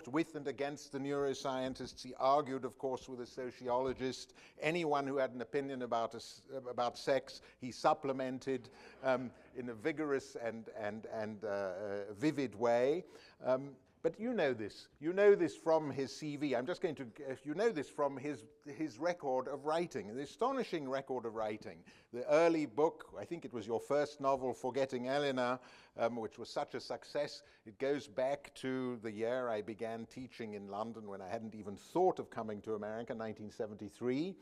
talked with and against the neuroscientists. He argued, of course, with a sociologist. Anyone who had an opinion about sex, he supplemented in a vigorous and vivid way. But you know this. You know this from his CV. I'm just going to, you know this from his record of writing, the astonishing record of writing. The early book, I think it was your first novel, Forgetting Eleanor, which was such a success. It goes back to the year I began teaching in London when I hadn't even thought of coming to America, 1973.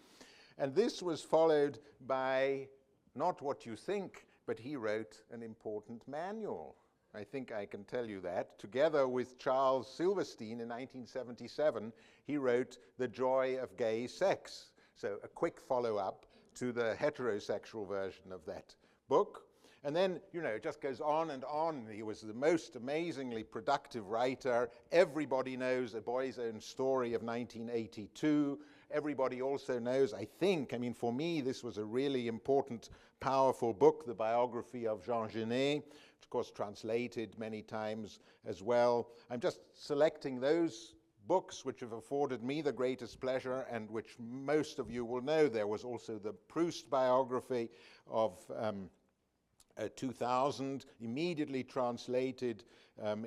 And this was followed by not what you think, but he wrote an important manual. I think I can tell you that. Together with Charles Silverstein in 1977, he wrote The Joy of Gay Sex. So a quick follow-up to the heterosexual version of that book. And then, you know, it just goes on and on. He was the most amazingly productive writer. Everybody knows A Boy's Own Story of 1982. Everybody also knows, I think, I mean, for me, this was a really important, powerful book, the biography of Jean Genet, of course, translated many times as well. I'm just selecting those books which have afforded me the greatest pleasure and which most of you will know. There was also the Proust biography of 2000, immediately translated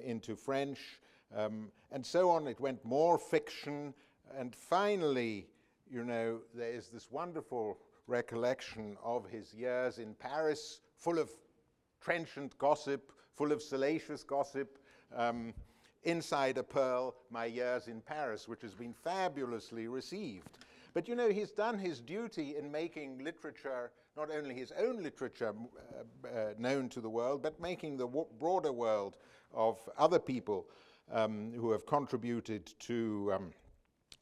into French, and so on. It went more fiction, and finally, you know, there is this wonderful recollection of his years in Paris, full of trenchant gossip, full of salacious gossip, Inside a Pearl, My Years in Paris, which has been fabulously received. But you know, he's done his duty in making literature, not only his own literature known to the world, but making the broader world of other people who have contributed to,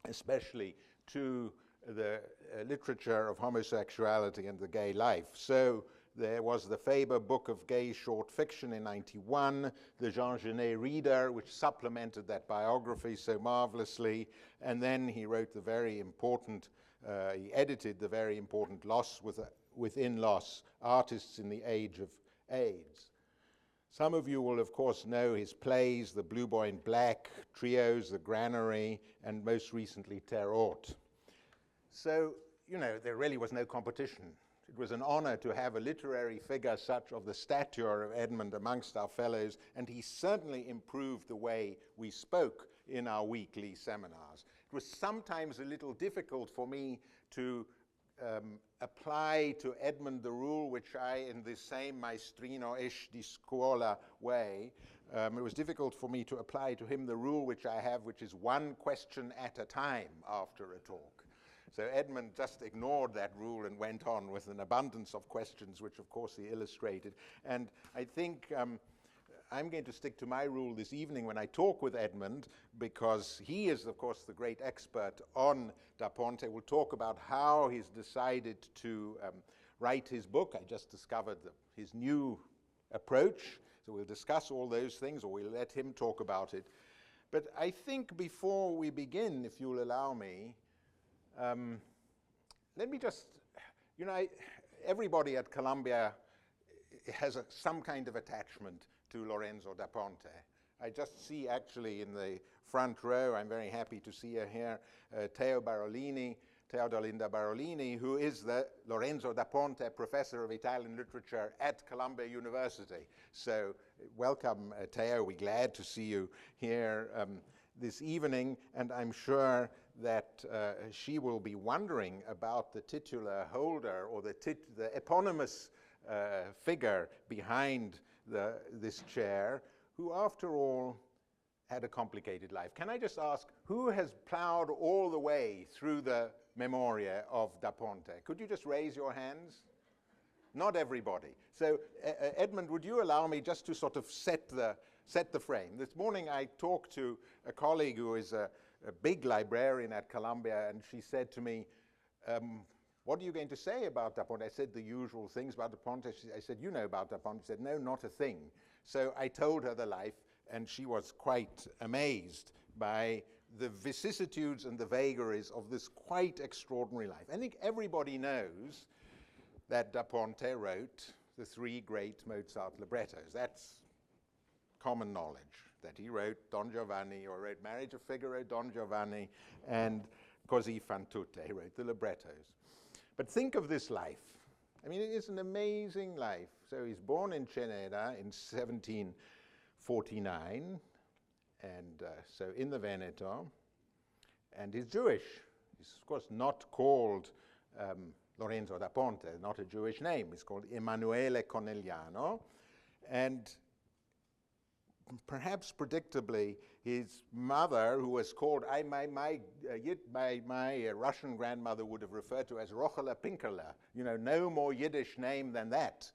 especially to the literature of homosexuality and the gay life. So there was the Faber Book of Gay Short Fiction in '91, the Jean Genet Reader, which supplemented that biography so marvelously, and then he wrote the very important, he edited the very important Within Loss, Artists in the Age of AIDS. Some of you will, of course, know his plays, The Blue Boy in Black, Trios, The Granary, and most recently, Terre Haute. So, you know, there really was no competition. It was an honor to have a literary figure such of the stature of Edmund amongst our fellows, and he certainly improved the way we spoke in our weekly seminars. It was sometimes a little difficult for me to apply to Edmund the rule which I, in this same maestrino-ish di scuola way, it was difficult for me to apply to him the rule which I have, which is one question at a time after a talk. So Edmund just ignored that rule and went on with an abundance of questions, which of course he illustrated. And I think I'm going to stick to my rule this evening when I talk with Edmund, because he is, of course, the great expert on Da Ponte. We'll talk about how he's decided to write his book. I just discovered his new approach, so we'll discuss all those things, or we'll let him talk about it. But I think before we begin, if you'll allow me, let me just, you know, everybody at Columbia has some kind of attachment to Lorenzo Da Ponte. I just see actually in the front row, I'm very happy to see her here, Teodolinda Barolini, who is the Lorenzo Da Ponte Professor of Italian Literature at Columbia University. So welcome, Teo. We're glad to see you here this evening, and I'm sure that she will be wondering about the titular holder or the eponymous figure behind this chair, who after all had a complicated life. Can I just ask, who has plowed all the way through the Memoria of Da Ponte? Could you just raise your hands? Not everybody. So Edmund, would you allow me just to sort of set the frame? This morning I talked to a colleague who is a big librarian at Columbia, and she said to me, what are you going to say about Da Ponte? I said the usual things about Da Ponte. I said, you know about Da Ponte? She said, no, not a thing. So I told her the life, and she was quite amazed by the vicissitudes and the vagaries of this quite extraordinary life. I think everybody knows that Da Ponte wrote the 3 great Mozart librettos. That's common knowledge. that he wrote Don Giovanni, or wrote Marriage of Figaro, Don Giovanni, and Così Fan Tutte. He wrote the librettos. But think of this life. I mean, it is an amazing life. So he's born in Ceneda in 1749, and so in the Veneto, and he's Jewish. He's, of course, not called Lorenzo Da Ponte, not a Jewish name. He's called Emanuele Conegliano, and perhaps predictably, his mother, who was called, my Russian grandmother would have referred to as Rochela Pinkala, you know, no more Yiddish name than that.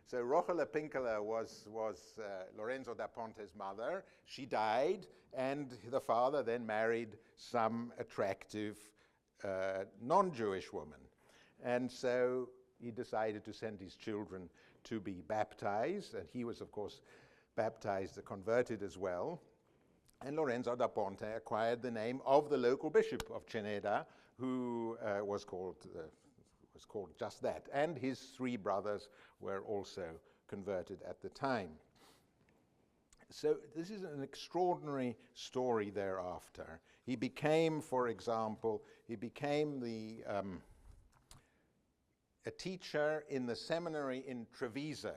So Rochela Pinkala was Lorenzo da Ponte's mother. She died, and the father then married some attractive non-Jewish woman. And so he decided to send his children to be baptized, and he was, of course, baptized, converted as well. And Lorenzo da Ponte acquired the name of the local bishop of Ceneda, who was called just that. And his three brothers were also converted at the time. So this is an extraordinary story thereafter. He became, for example, a teacher in the seminary in Treviso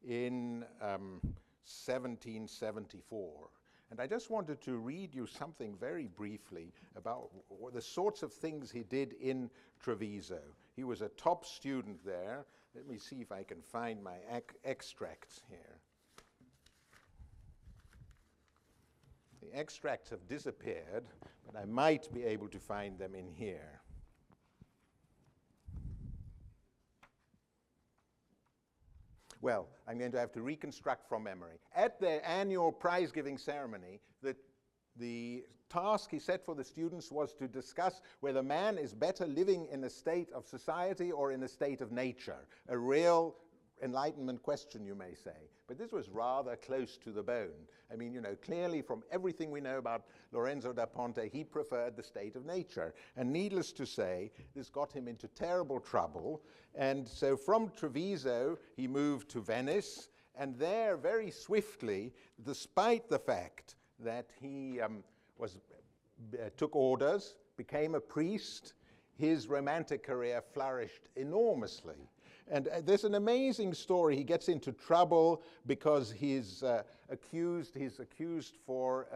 in 1774. And I just wanted to read you something very briefly about the sorts of things he did in Treviso. He was a top student there. Let me see if I can find my extracts here. The extracts have disappeared, but I might be able to find them in here. Well, I'm going to have to reconstruct from memory. At their annual prize-giving ceremony, the task he set for the students was to discuss whether man is better living in a state of society or in a state of nature. A real Enlightenment question, you may say. But this was rather close to the bone. I mean, you know, clearly from everything we know about Lorenzo da Ponte, he preferred the state of nature. And needless to say, this got him into terrible trouble. And so from Treviso, he moved to Venice. And there, very swiftly, despite the fact that he took orders, became a priest, his romantic career flourished enormously. And there's an amazing story. He gets into trouble because he's accused for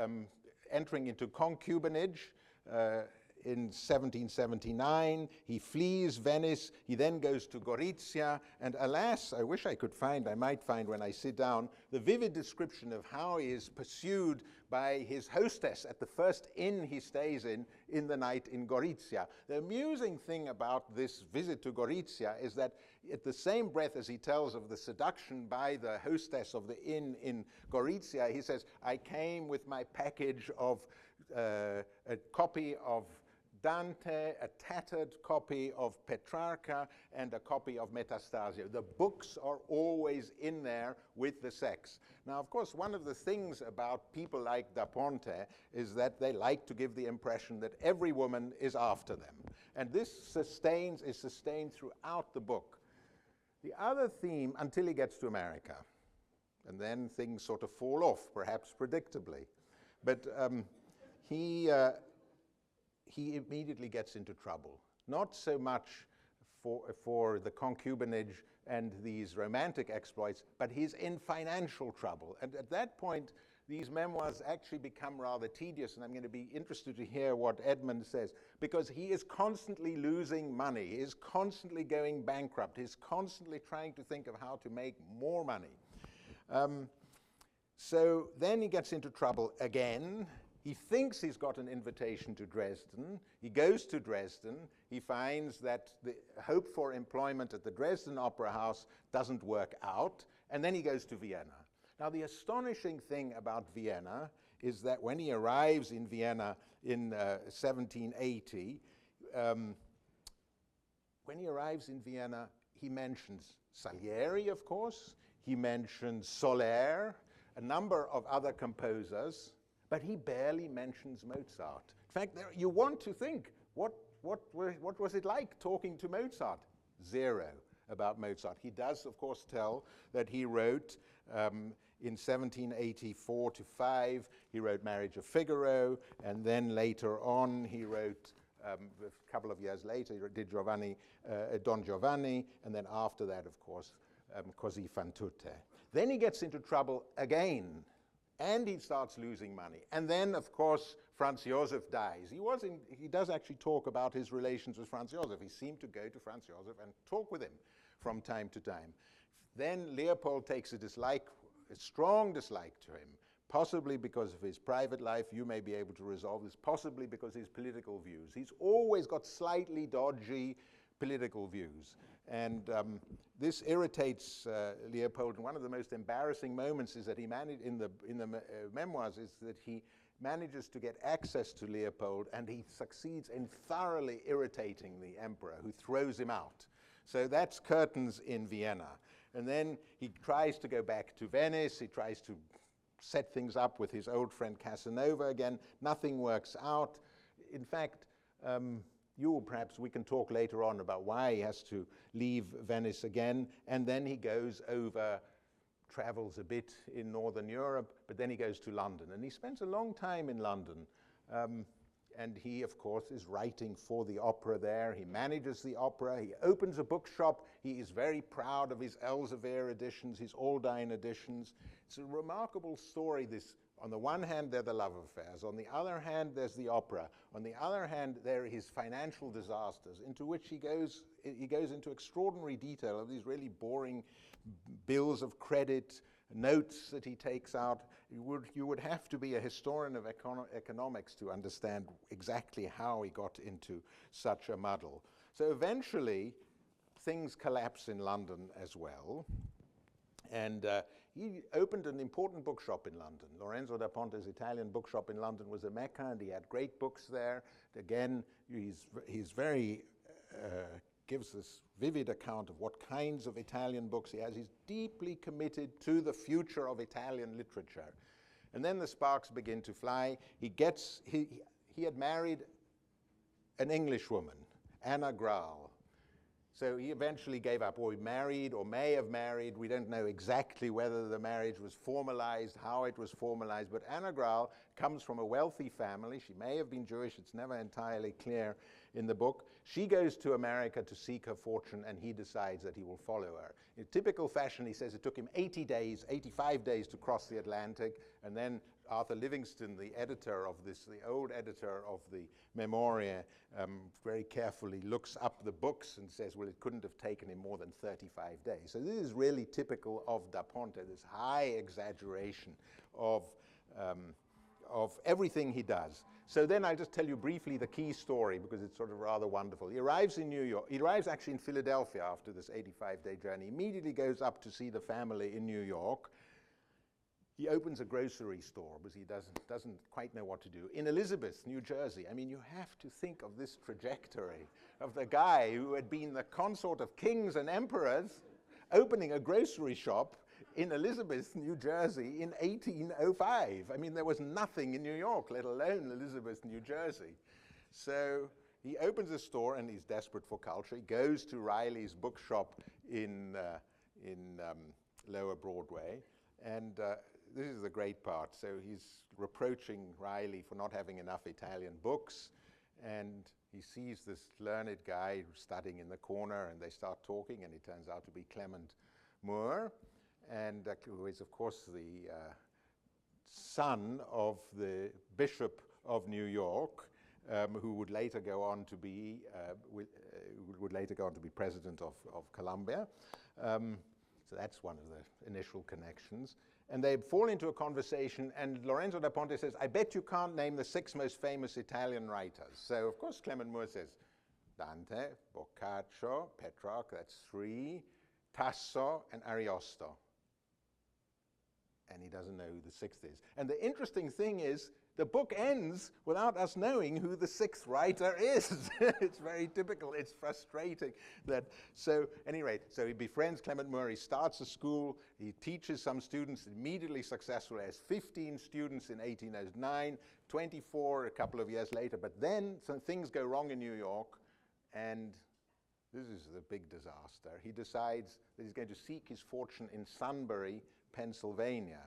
entering into concubinage in 1779. He flees Venice. He then goes to Gorizia. And alas, I wish I might find when I sit down, the vivid description of how he is pursued by his hostess at the first inn he stays in the night in Gorizia. The amusing thing about this visit to Gorizia is that at the same breath as he tells of the seduction by the hostess of the inn in Gorizia, he says, I came with my package of a copy of Dante, a tattered copy of Petrarca, and a copy of Metastasio. The books are always in there with the sex. Now, of course, one of the things about people like Da Ponte is that they like to give the impression that every woman is after them. And this is sustained throughout the book. The other theme, until he gets to America, and then things sort of fall off, perhaps predictably. But he immediately gets into trouble. Not so much for the concubinage and these romantic exploits, but he's in financial trouble. And at that point, these memoirs actually become rather tedious, and I'm going to be interested to hear what Edmund says, because he is constantly losing money. He is constantly going bankrupt. He's constantly trying to think of how to make more money. So then he gets into trouble again. He thinks he's got an invitation to Dresden. He goes to Dresden. He finds that the hope for employment at the Dresden Opera House doesn't work out. And then he goes to Vienna. Now, the astonishing thing about Vienna is that when he arrives in Vienna in 1780, he mentions Salieri, of course. He mentions Soler, a number of other composers. But he barely mentions Mozart. In fact, you want to think, what was it like talking to Mozart? Zero about Mozart. He does, of course, tell that he wrote in 1784 to 5, he wrote Marriage of Figaro, and then later on he wrote, a couple of years later, he did Don Giovanni, and then after that, of course, Così Fan Tutte. Then he gets into trouble again, and he starts losing money. And then, of course, Franz Josef dies. He does actually talk about his relations with Franz Josef. He seemed to go to Franz Josef and talk with him from time to time. Then Leopold takes a strong dislike to him, possibly because of his private life. You may be able to resolve this, possibly because of his political views. He's always got slightly dodgy political views. And this irritates Leopold. And one of the most embarrassing moments is that he managed, in the memoirs, is that he manages to get access to Leopold, and he succeeds in thoroughly irritating the emperor, who throws him out. So that's curtains in Vienna. And then he tries to go back to Venice. He tries to set things up with his old friend Casanova again. Nothing works out. In fact, we can talk later on about why he has to leave Venice again. And then he goes over, travels a bit in Northern Europe, but then he goes to London. And he spends a long time in London. And he, of course, is writing for the opera there. He manages the opera. He opens a bookshop. He is very proud of his Elsevier editions, his Aldine editions. It's a remarkable story, this. On the one hand, they're the love affairs. On the other hand, there's the opera. On the other hand, there are his financial disasters, into which he goes into extraordinary detail of these really boring bills of credit, notes that he takes out. You would have to be a historian of economics to understand exactly how he got into such a muddle. So eventually, things collapse in London as well. And he opened an important bookshop in London. Lorenzo Da Ponte's Italian bookshop in London was a mecca, and he had great books there. Again, he's very gives this vivid account of what kinds of Italian books he has. He's deeply committed to the future of Italian literature. And then the sparks begin to fly. He had married an English woman, Anna Graal. So he eventually gave up, or he married, or may have married. We don't know exactly whether the marriage was formalized, how it was formalized, but Anna Graal comes from a wealthy family. She may have been Jewish. It's never entirely clear in the book. She goes to America to seek her fortune, and he decides that he will follow her. In typical fashion, he says it took him 85 days to cross the Atlantic, and then Arthur Livingston, the old editor of the Memoir, very carefully looks up the books and says, well, it couldn't have taken him more than 35 days. So this is really typical of Da Ponte, this high exaggeration of everything he does. So then I'll just tell you briefly the key story, because it's sort of rather wonderful. He arrives in New York. He arrives actually in Philadelphia after this 85-day journey. Immediately goes up to see the family in New York. He opens a grocery store because he doesn't quite know what to do. In Elizabeth, New Jersey, I mean, you have to think of this trajectory of the guy who had been the consort of kings and emperors opening a grocery shop in Elizabeth, New Jersey in 1805. I mean, there was nothing in New York, let alone Elizabeth, New Jersey. So he opens a store and he's desperate for culture. He goes to Riley's bookshop in Lower Broadway. And this is the great part. So he's reproaching Riley for not having enough Italian books. And he sees this learned guy studying in the corner, and they start talking, and he turns out to be Clement Moore, and who is, of course, the son of the Bishop of New York, who would later go on to be president of Columbia. So that's one of the initial connections. And they fall into a conversation, and Lorenzo Da Ponte says, I bet you can't name the 6 most famous Italian writers. So, of course, Clement Moore says, Dante, Boccaccio, Petrarch, that's 3, Tasso, and Ariosto. And he doesn't know who the 6th is. And the interesting thing is, the book ends without us knowing who the 6th writer is. It's very typical. It's frustrating. So at any rate, so he befriends Clement Moore. He starts a school. He teaches some students, immediately successful. He has 15 students in 1809, 24 a couple of years later. But then some things go wrong in New York, and this is the big disaster. He decides that he's going to seek his fortune in Sunbury, Pennsylvania.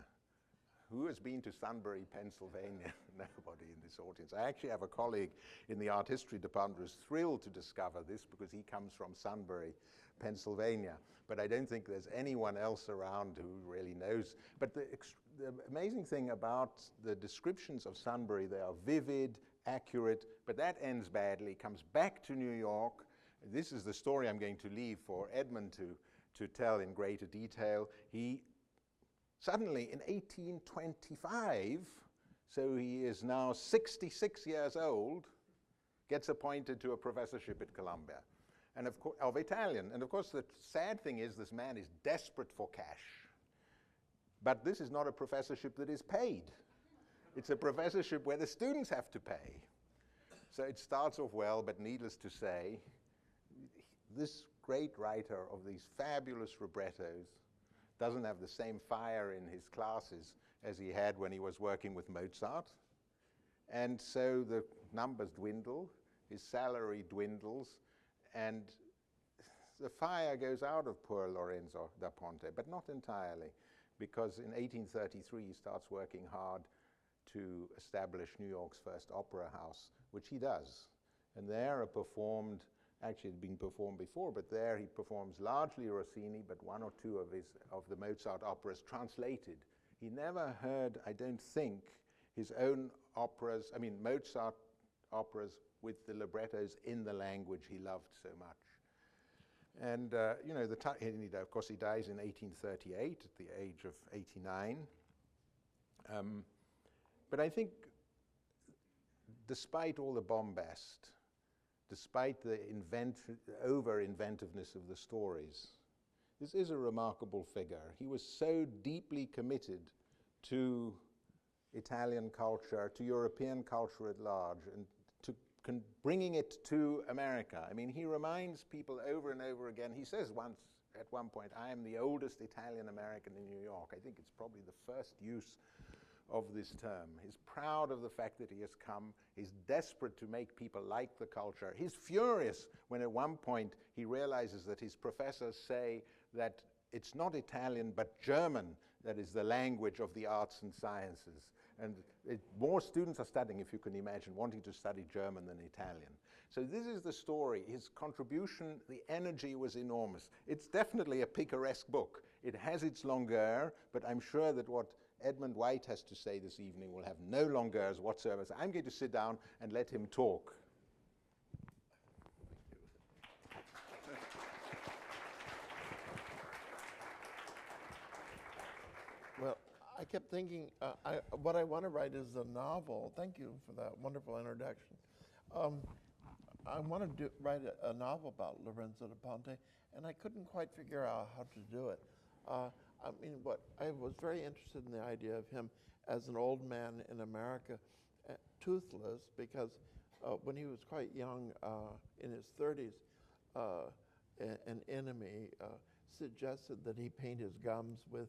Who has been to Sunbury, Pennsylvania? Nobody in this audience. I actually have a colleague in the art history department who's thrilled to discover this because he comes from Sunbury, Pennsylvania. But I don't think there's anyone else around who really knows. But the amazing thing about the descriptions of Sunbury, they are vivid, accurate, but that ends badly, comes back to New York. This is the story I'm going to leave for Edmund to tell in greater detail. He suddenly, in 1825, so he is now 66 years old, gets appointed to a professorship at Columbia, and of Italian. And of course, the sad thing is this man is desperate for cash. But this is not a professorship that is paid. It's a professorship where the students have to pay. So it starts off well, but needless to say, this great writer of these fabulous librettos doesn't have the same fire in his classes as he had when he was working with Mozart. And so the numbers dwindle, his salary dwindles, and the fire goes out of poor Lorenzo Da Ponte, but not entirely, because in 1833 he starts working hard to establish New York's first opera house, which he does. And there are performed, actually it had been performed before, but there he performs largely Rossini, but one or two of the Mozart operas translated. He never heard, I don't think, his own operas, I mean Mozart operas with the librettos in the language he loved so much. And you know, of course he dies in 1838 at the age of 89. But I think despite all the bombast, despite the over-inventiveness of the stories, this is a remarkable figure. He was so deeply committed to Italian culture, to European culture at large, and to bringing it to America. I mean, he reminds people over and over again. He says at one point, I am the oldest Italian American in New York. I think it's probably the first use of this term. He's proud of the fact that he has come. He's desperate to make people like the culture. He's furious when at one point he realizes that his professors say that it's not Italian but German that is the language of the arts and sciences. And more students are studying, if you can imagine, wanting to study German than Italian. So this is the story. His contribution, the energy was enormous. It's definitely a picaresque book. It has its longueur, but I'm sure that what Edmund White has to say this evening will have no longueurs whatsoever. So I'm going to sit down and let him talk. Well, I kept thinking, what I want to write is a novel. Thank you for that wonderful introduction. I want to write a novel about Lorenzo Da Ponte, and I couldn't quite figure out how to do it. I mean, I was very interested in the idea of him as an old man in America, toothless, because when he was quite young, in his 30s, an enemy suggested that he paint his gums with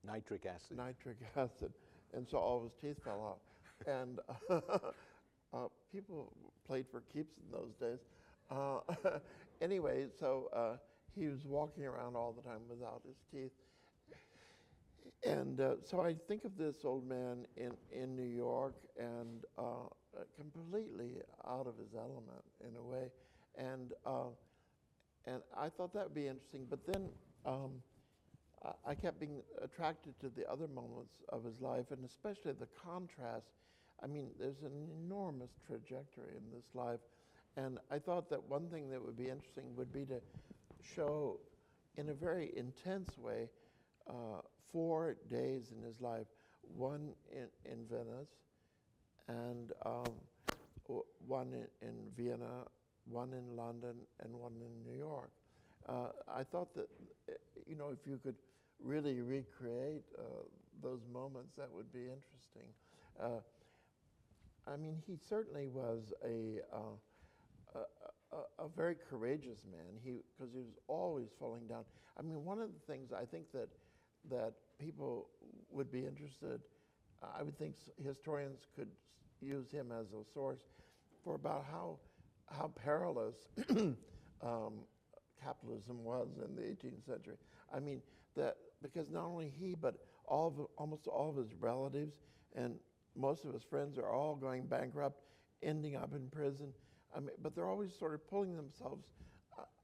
nitric acid. And so all of his teeth fell out. And people played for keeps in those days. Anyway, so he was walking around all the time without his teeth. And so I think of this old man in New York and completely out of his element in a way. And I thought that would be interesting. But then I kept being attracted to the other moments of his life, and especially the contrast. I mean, there's an enormous trajectory in this life. And I thought that one thing that would be interesting would be to show in a very intense way 4 days in his life, one in Venice, and one in Vienna, one in London, and one in New York. I thought that, you know, if you could really recreate those moments, that would be interesting. I mean, he certainly was a very courageous man, because he was always falling down. I mean, one of the things I think that people would be interested, I would think historians could use him as a source for about how perilous capitalism was in the 18th century. I mean, that because not only he, but almost all of his relatives and most of his friends are all going bankrupt, ending up in prison. I mean, but they're always sort of pulling themselves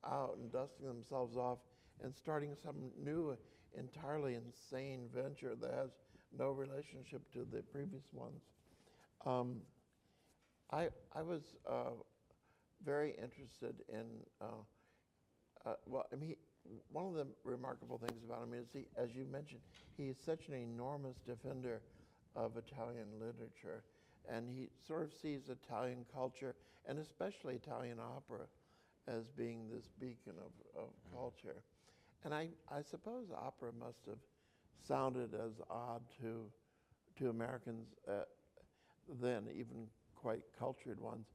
out and dusting themselves off and starting some new, entirely insane venture that has no relationship to the previous ones. I was very interested in, well, I mean, one of the remarkable things about him is, as you mentioned, he's such an enormous defender of Italian literature, and he sort of sees Italian culture, and especially Italian opera, as being this beacon of culture. And I suppose opera must have sounded as odd to Americans then, even quite cultured ones,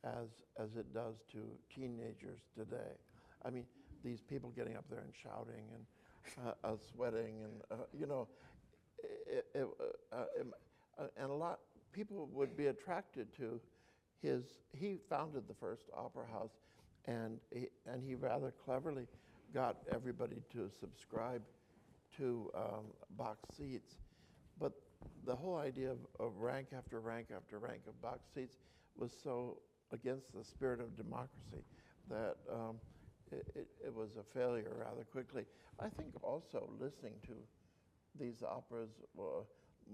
as it does to teenagers today. I mean, these people getting up there and shouting and sweating, and you know, and a lot people would be attracted to his. He founded the first opera house, and he rather cleverly got everybody to subscribe to box seats. But the whole idea of rank after rank after rank of box seats was so against the spirit of democracy that it was a failure rather quickly. I think also listening to these operas,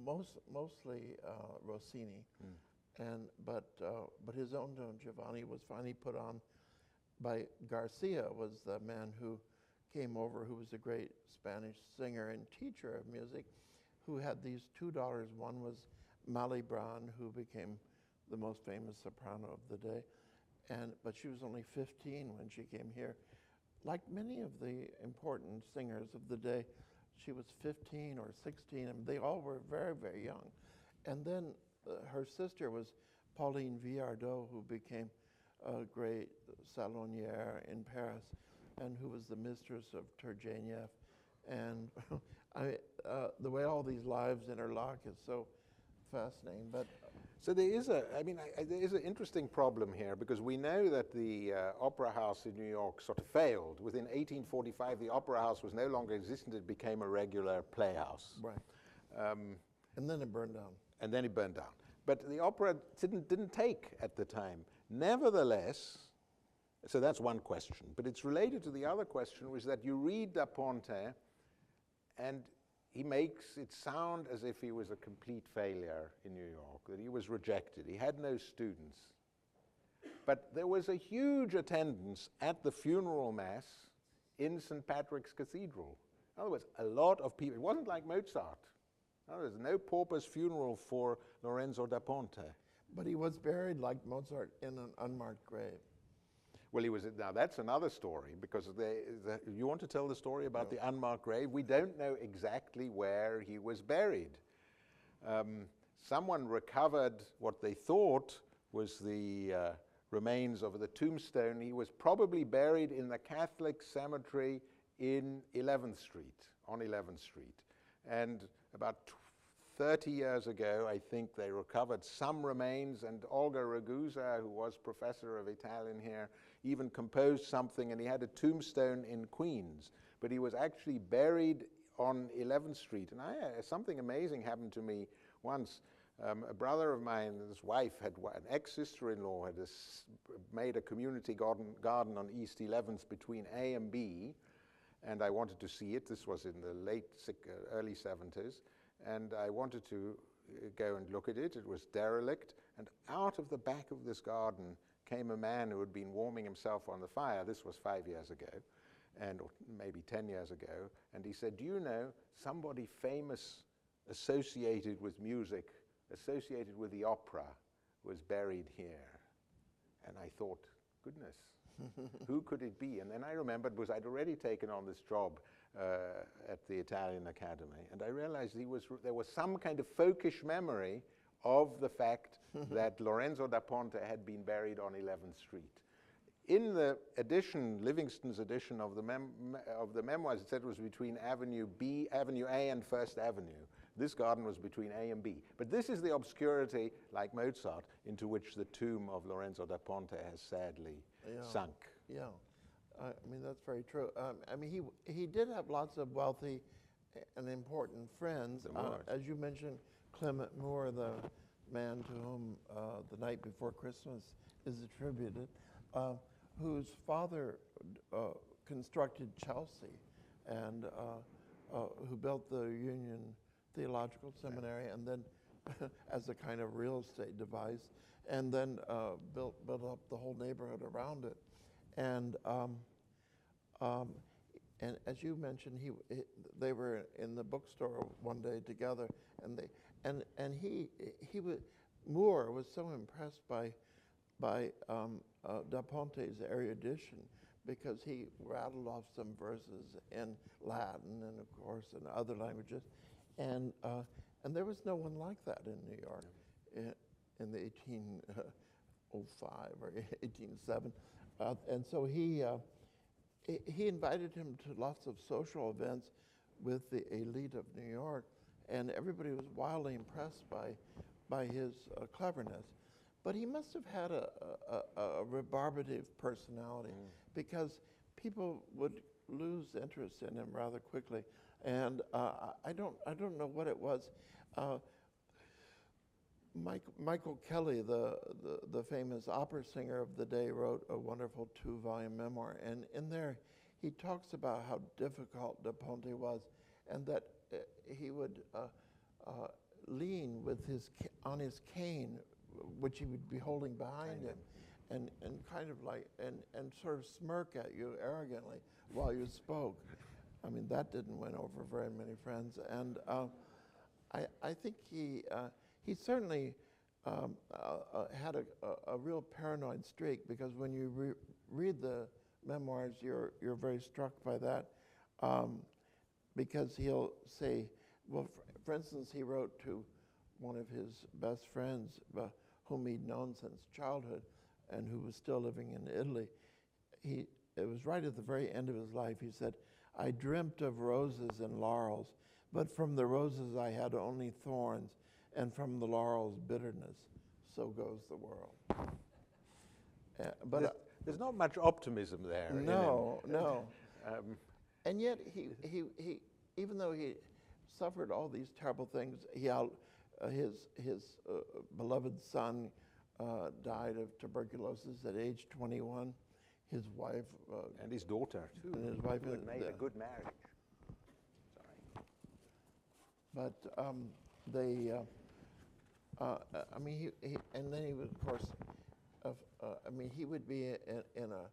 mostly Rossini, but his own Don Giovanni was finally put on by Garcia, was the man who came over, who was a great Spanish singer and teacher of music, who had these two daughters. One was Malibran, who became the most famous soprano of the day, but she was only 15 when she came here. Like many of the important singers of the day, she was 15 or 16, and they all were very, very young. And then her sister was Pauline Viardot, who became a great salonière in Paris, and who was the mistress of Turgenev. And the way all these lives interlock is so fascinating. But so there is there is an interesting problem here, because we know that the Opera House in New York sort of failed. Within 1845, the Opera House was no longer existent. It became a regular playhouse. Right. And then it burned down. And then it burned down. But the opera didn't take at the time. Nevertheless, so that's one question. But it's related to the other question, which is that you read Da Ponte, and he makes it sound as if he was a complete failure in New York, that he was rejected. He had no students. But there was a huge attendance at the funeral mass in St. Patrick's Cathedral. In other words, a lot of people. It wasn't like Mozart. No, there's no pauper's funeral for Lorenzo Da Ponte. But he was buried like Mozart in an unmarked grave. Well, he was. Now that's another story, because you want to tell the story about the unmarked grave? We don't know exactly where he was buried. Someone recovered what they thought was the remains of the tombstone. He was probably buried in the Catholic cemetery in 11th Street, on 11th Street. And about 30 years ago, I think they recovered some remains, and Olga Ragusa, who was professor of Italian here, even composed something, and he had a tombstone in Queens, but he was actually buried on 11th Street. And something amazing happened to me once. A brother of mine, his wife, an ex-sister-in-law, had made a community garden on East 11th between A and B, and I wanted to see it. This was in the early 70s, and I wanted to go and look at it. It was derelict, and out of the back of this garden came a man who had been warming himself on the fire. This was 5 years ago, or maybe 10 years ago, and he said, "Do you know somebody famous associated with music, associated with the opera, was buried here?" And I thought, goodness, who could it be? And then I remembered, because I'd already taken on this job at the Italian Academy, and I realized there was some kind of folkish memory of the fact that Lorenzo Da Ponte had been buried on 11th Street. In the edition, Livingston's edition of the memoirs, it said it was between Avenue A and First Avenue. This garden was between A and B. But this is the obscurity, like Mozart, into which the tomb of Lorenzo Da Ponte has sadly sunk. Yeah, I mean, that's very true. I mean, he did have lots of wealthy and important friends. As you mentioned, Clement Moore, the man to whom The Night Before Christmas is attributed, whose father constructed Chelsea and who built the Union Theological Seminary, and then as a kind of real estate device, and then built up the whole neighborhood around it. And as you mentioned, they were in the bookstore one day together, and Moore was so impressed by Da Ponte's erudition, because he rattled off some verses in Latin and, of course, in other languages, and there was no one like that in New York in the 1805 or 1807, and so he invited him to lots of social events with the elite of New York, and everybody was wildly impressed by his cleverness. But he must have had a rebarbative personality, because people would lose interest in him rather quickly. And I don't know what it was. Michael Kelly, the famous opera singer of the day, wrote a wonderful 2-volume memoir, and in there he talks about how difficult Da Ponte was, and that he would lean on his cane, which he would be holding behind him, and kind of like and sort of smirk at you arrogantly while you spoke. I mean, that didn't win over very many friends, and I think he certainly had a real paranoid streak, because when you read the memoirs, you're very struck by that, because he'll say, well, for instance, he wrote to one of his best friends, whom he'd known since childhood, and who was still living in Italy. It was right at the very end of his life. He said, "I dreamt of roses and laurels, but from the roses I had only thorns, and from the laurels bitterness. So goes the world." But there's not much optimism there. No. And yet he even though he suffered all these terrible things, his beloved son died of tuberculosis at age 21. His wife and his daughter too. And his wife had made a good marriage. Sorry. But I mean, and then he was, of course, I mean, he would be in a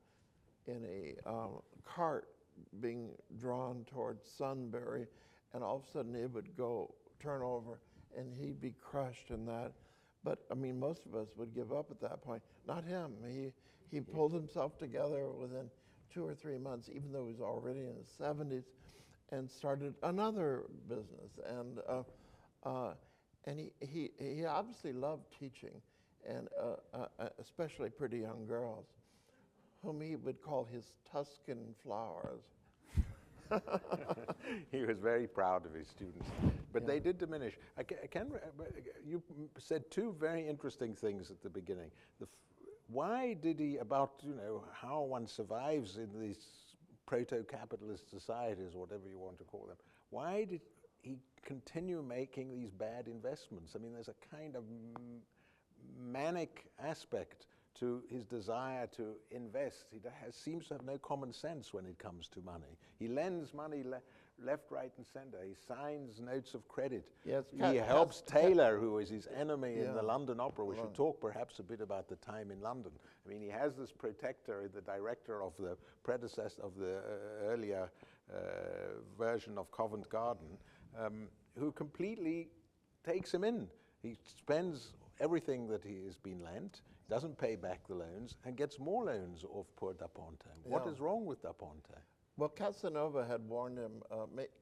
cart being drawn towards Sunbury, and all of a sudden it would turn over, and he'd be crushed in that. But I mean, most of us would give up at that point. Not him. He pulled himself together within 2 or 3 months, even though he was already in his 70s, and started another business. And he obviously loved teaching, and especially pretty young girls, whom he would call his Tuscan flowers. He was very proud of his students, but they did diminish. You said 2 very interesting things at the beginning. Why did he, about how one survives in these proto-capitalist societies, whatever you want to call them, why did he continue making these bad investments? I mean, there's a kind of manic aspect to his desire to invest. He seems to have no common sense when it comes to money. He lends money left, right, and center. He signs notes of credit. Yes, he helps Taylor, who is his enemy in the London Opera. We should talk perhaps a bit about the time in London. I mean, he has this protector, the director of the predecessor of the earlier version of Covent Garden, who completely takes him in. He spends everything that he has been lent, doesn't pay back the loans, and gets more loans off poor Da Ponte. What is wrong with Da Ponte? Well, Casanova had warned him,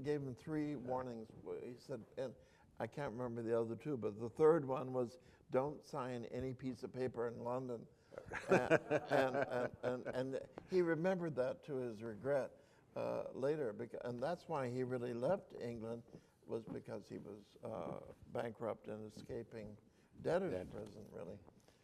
gave him 3 warnings. He said, and I can't remember the other 2, but the third one was, don't sign any piece of paper in London. and he remembered that to his regret later, and that's why he really left England, was because he was bankrupt and escaping debtor's prison, really.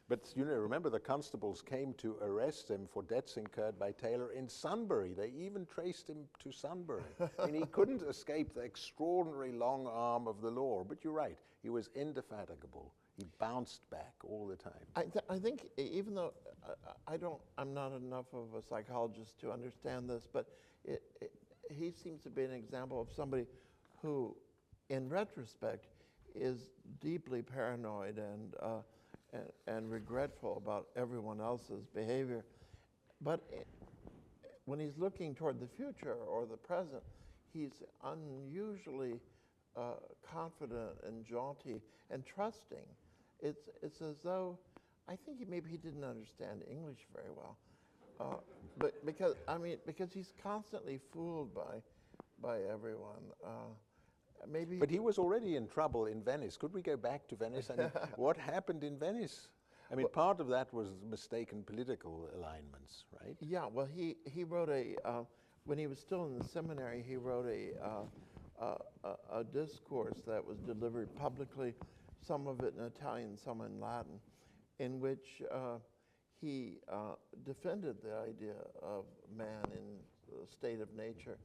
But you know, remember the constables came to arrest him for debts incurred by Taylor in Sunbury. They even traced him to Sunbury. I mean, he couldn't escape the extraordinary long arm of the law. But you're right, he was indefatigable. He bounced back all the time. I think even though I'm not enough of a psychologist to understand this, but he seems to be an example of somebody who, in retrospect, is deeply paranoid and regretful about everyone else's behavior. But when he's looking toward the future or the present, he's unusually confident and jaunty and trusting. It's as though, I think maybe he didn't understand English very well, but because he's constantly fooled by everyone. Maybe. But he was already in trouble in Venice. Could we go back to Venice? I mean, what happened in Venice? I mean, part of that was mistaken political alignments, right? Yeah. Well, he wrote when he was still in the seminary, he wrote a discourse that was delivered publicly, some of it in Italian, some in Latin, in which he defended the idea of man in the state of nature,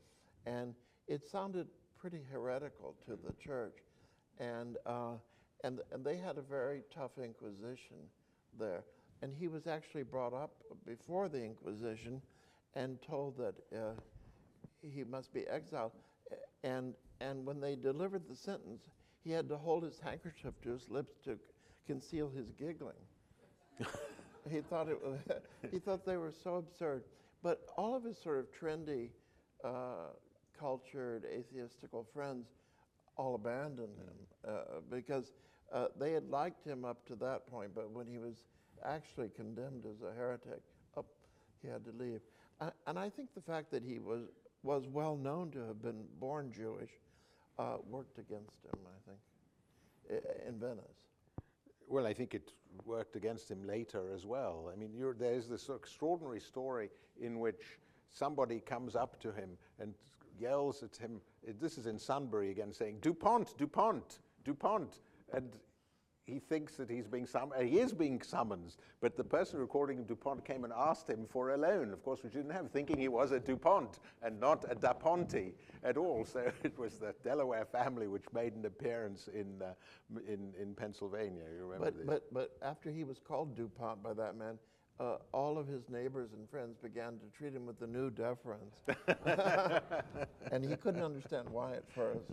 and it sounded pretty heretical to the church, and they had a very tough Inquisition there, and he was actually brought up before the Inquisition and told that he must be exiled, and when they delivered the sentence, he had to hold his handkerchief to his lips to conceal his giggling. He thought they were so absurd, but all of his sort of trendy, cultured, atheistical friends all abandoned him because they had liked him up to that point, but when he was actually condemned as a heretic, he had to leave. And I think the fact that he was well known to have been born Jewish worked against him, I think, in Venice. Well, I think it worked against him later as well. I mean, there's this extraordinary story in which somebody comes up to him and yells at him, this is in Sunbury again, saying, "DuPont, DuPont, DuPont." And he thinks that he is being summoned, but the person recording him, DuPont, came and asked him for a loan, of course, which he didn't have, thinking he was a DuPont and not a Da Ponte at all. So it was the Delaware family which made an appearance in Pennsylvania. You remember this? But after he was called DuPont by that man, all of his neighbors and friends began to treat him with a new deference. And he couldn't understand why at first.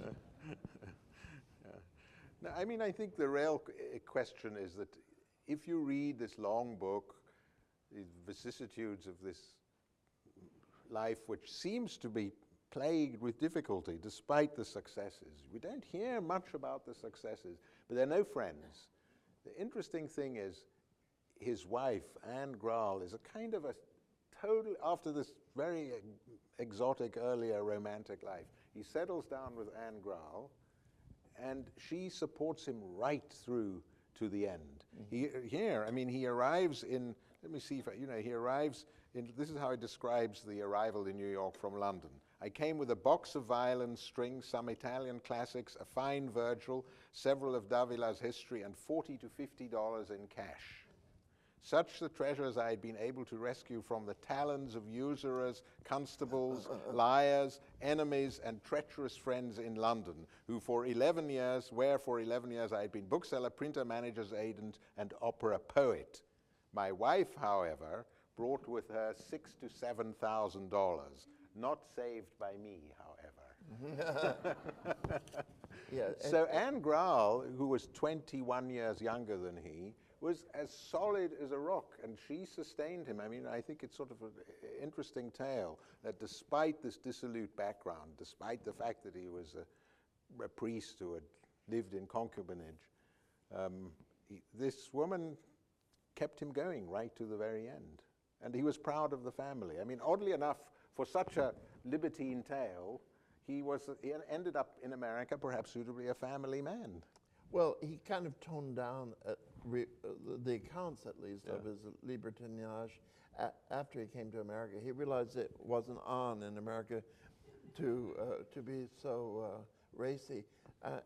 No, I mean, I think the real question is that if you read this long book, the vicissitudes of this life, which seems to be plagued with difficulty despite the successes, we don't hear much about the successes, but there are no friends. The interesting thing is his wife, Anne Graal, is a kind of a total, after this very exotic earlier romantic life, he settles down with Anne Graal, and she supports him right through to the end. Mm-hmm. He arrives in, let me see if he arrives in, this is how he describes the arrival in New York from London. I came with a box of violins, strings, some Italian classics, a fine Virgil, several of Davila's history, and $40 to $50 in cash. Such the treasures I had been able to rescue from the talons of usurers, constables, liars, enemies, and treacherous friends in London, where for 11 years I had been bookseller, printer, manager's agent, and opera poet. My wife, however, brought with her $6,000 to $7,000, not saved by me, however. Yeah, so Anne Graal, who was 21 years younger than he, was as solid as a rock, and she sustained him. I mean, I think it's sort of an interesting tale that despite this dissolute background, despite the fact that he was a priest who had lived in concubinage, this woman kept him going right to the very end. And he was proud of the family. I mean, oddly enough, for such a libertine tale, he ended up in America, perhaps suitably, a family man. Well, he kind of toned down the accounts, at least, of his Libretti Analysis after he came to America. He realized it wasn't on in America to be so racy,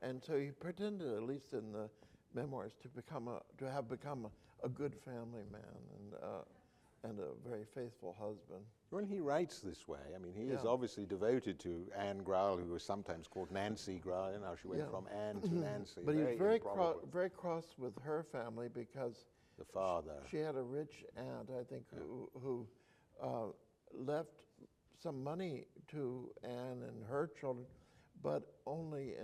and so he pretended, at least in the memoirs to have become a good family man and a very faithful husband. When he writes this way, I mean, he is Yeah. obviously devoted to Anne Grau, who was sometimes called Nancy Grau. You know, she went Yeah. from Anne to Nancy. But he was improbable. very cross with her family because The father. she had a rich aunt, I think, who left some money to Anne and her children, but only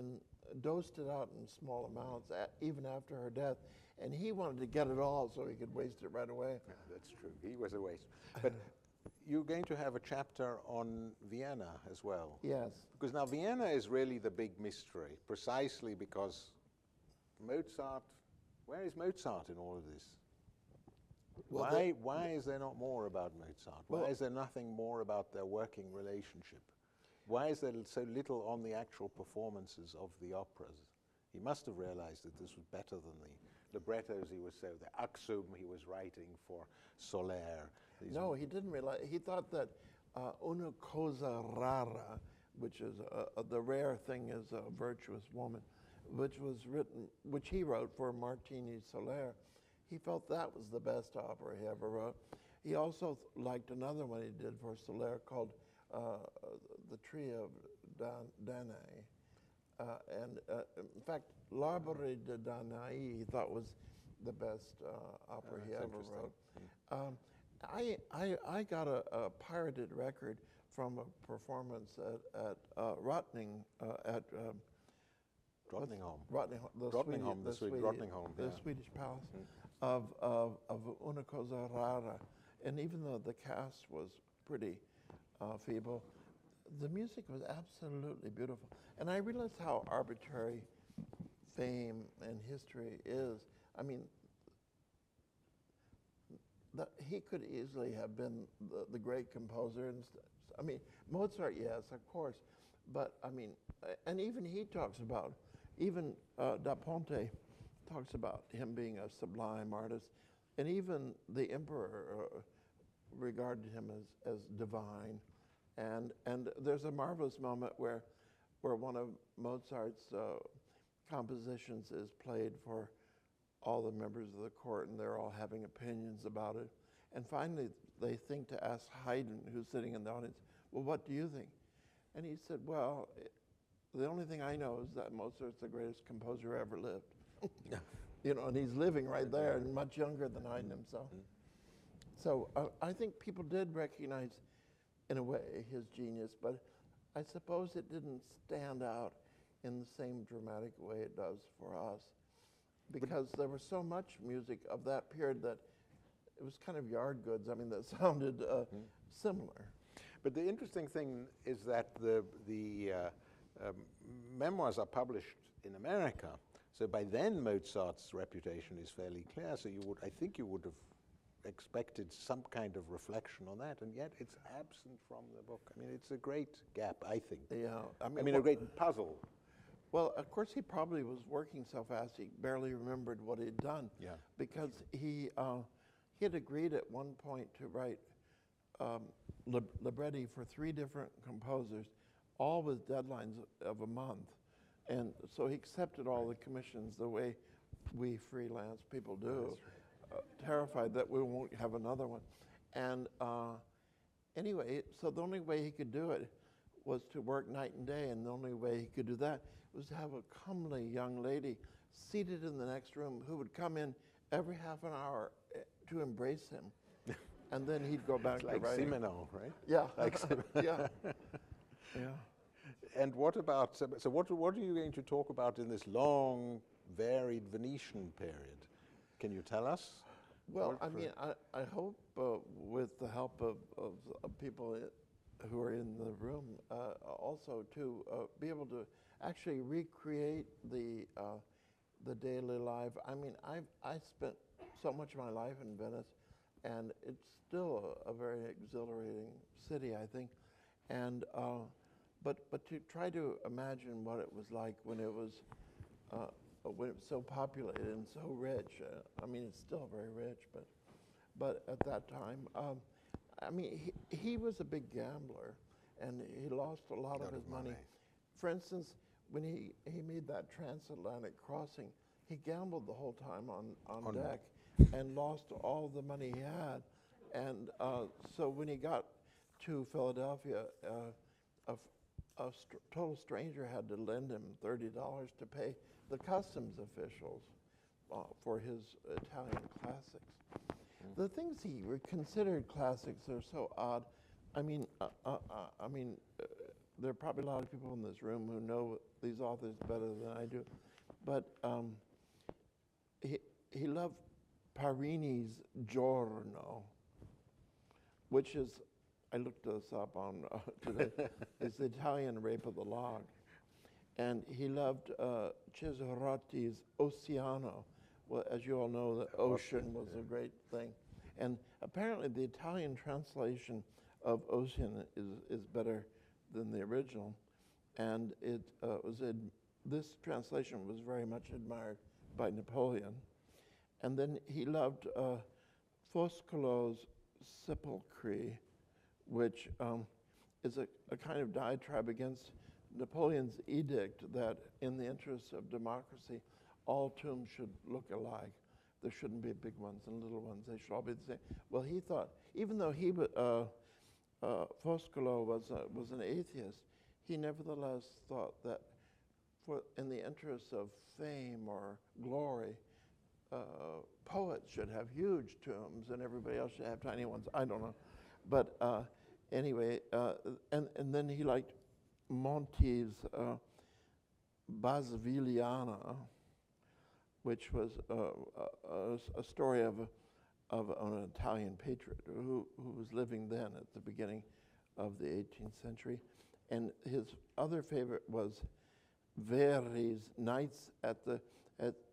dosed it out in small amounts, even after her death. And he wanted to get it all so he could waste it right away. Yeah, that's true. He was a waste. But you're going to have a chapter on Vienna as well. Yes. Because now Vienna is really the big mystery, precisely because Mozart, where is Mozart in all of this? Well, why is there not more about Mozart? Well, Why is there nothing more about their working relationship? Why is there so little on the actual performances of the operas? He must have realized that this was better than the librettos the Axum he was writing for Soler. No, he didn't realize. He thought that una cosa rara, which is the rare thing is a virtuous woman, which he wrote for Martini Soler. He felt that was the best opera he ever wrote. He also liked another one he did for Soler called The Tree of Danae. In fact, L'Arbre de Danae he thought was the best opera he ever wrote. I got a pirated record from a performance at Rottingholm. The Swedish Palace of Una Cosa Rara. And even though the cast was pretty feeble, the music was absolutely beautiful. And I realized how arbitrary fame and history is. I mean, he could easily have been the great composer. I mean, Mozart, yes, of course. But, I mean, and even he talks about, even Da Ponte talks about him being a sublime artist. And even the emperor regarded him as divine. And there's a marvelous moment where one of Mozart's compositions is played for all the members of the court, and they're all having opinions about it. And finally, they think to ask Haydn, who's sitting in the audience, well, what do you think? And he said, well, the only thing I know is that Mozart's the greatest composer ever lived. You know, and he's living right there and much younger than Haydn himself. So I think people did recognize, in a way, his genius, but I suppose it didn't stand out in the same dramatic way it does for us, because there was so much music of that period that it was kind of yard goods. I mean, that sounded similar. But the interesting thing is that the memoirs are published in America. So by then, Mozart's reputation is fairly clear. So I think you would have expected some kind of reflection on that, and yet it's absent from the book. I mean, it's a great gap, I think. Yeah, I mean a great puzzle. Well, of course, he probably was working so fast he barely remembered what he'd done. Yeah. Because he had agreed at one point to write libretti for 3 different composers, all with deadlines of a month. And so he accepted all the commissions the way we freelance people do, terrified that we won't have another one. And anyway, so the only way he could do it was to work night and day, and the only way he could do that was to have a comely young lady seated in the next room who would come in every half an hour to embrace him. And then he'd go back to like writing. Simeno, right? Yeah. Like Yeah. Yeah. And what about, so what are you going to talk about in this long, varied Venetian period? Can you tell us? Well, I mean, I hope with the help of people who are in the room also to be able to actually recreate the daily life. I mean, I spent so much of my life in Venice, and it's still a very exhilarating city, I think. And but to try to imagine what it was like when it was so populated and so rich. I mean, it's still very rich, but at that time, I mean, he was a big gambler, and he lost a lot of his money. For instance, when he made that transatlantic crossing, he gambled the whole time on deck and lost all the money he had. And so when he got to Philadelphia, a total stranger had to lend him $30 to pay the customs officials for his Italian classics. The things he considered classics are so odd. I mean, there are probably a lot of people in this room who know these authors better than I do, but he loved Parini's Giorno, which is, I looked this up on today, is the Italian Rape of the Log. And he loved Cesarotti's Oceano. Well, as you all know, the ocean was a great thing. And apparently the Italian translation of Ocean is better than the original. And it this translation was very much admired by Napoleon. And then he loved Foscolo's Sepulchre, which is a kind of diatribe against Napoleon's edict that in the interests of democracy, all tombs should look alike. There shouldn't be big ones and little ones. They should all be the same. Well, he thought, even though Foscolo was an atheist, he nevertheless thought that in the interests of fame or glory, poets should have huge tombs and everybody else should have tiny ones. I don't know. But anyway, and then he liked Monti's Basavilliana, which was a story of an Italian patriot who was living then at the beginning of the 18th century. And his other favorite was Verri's Nights at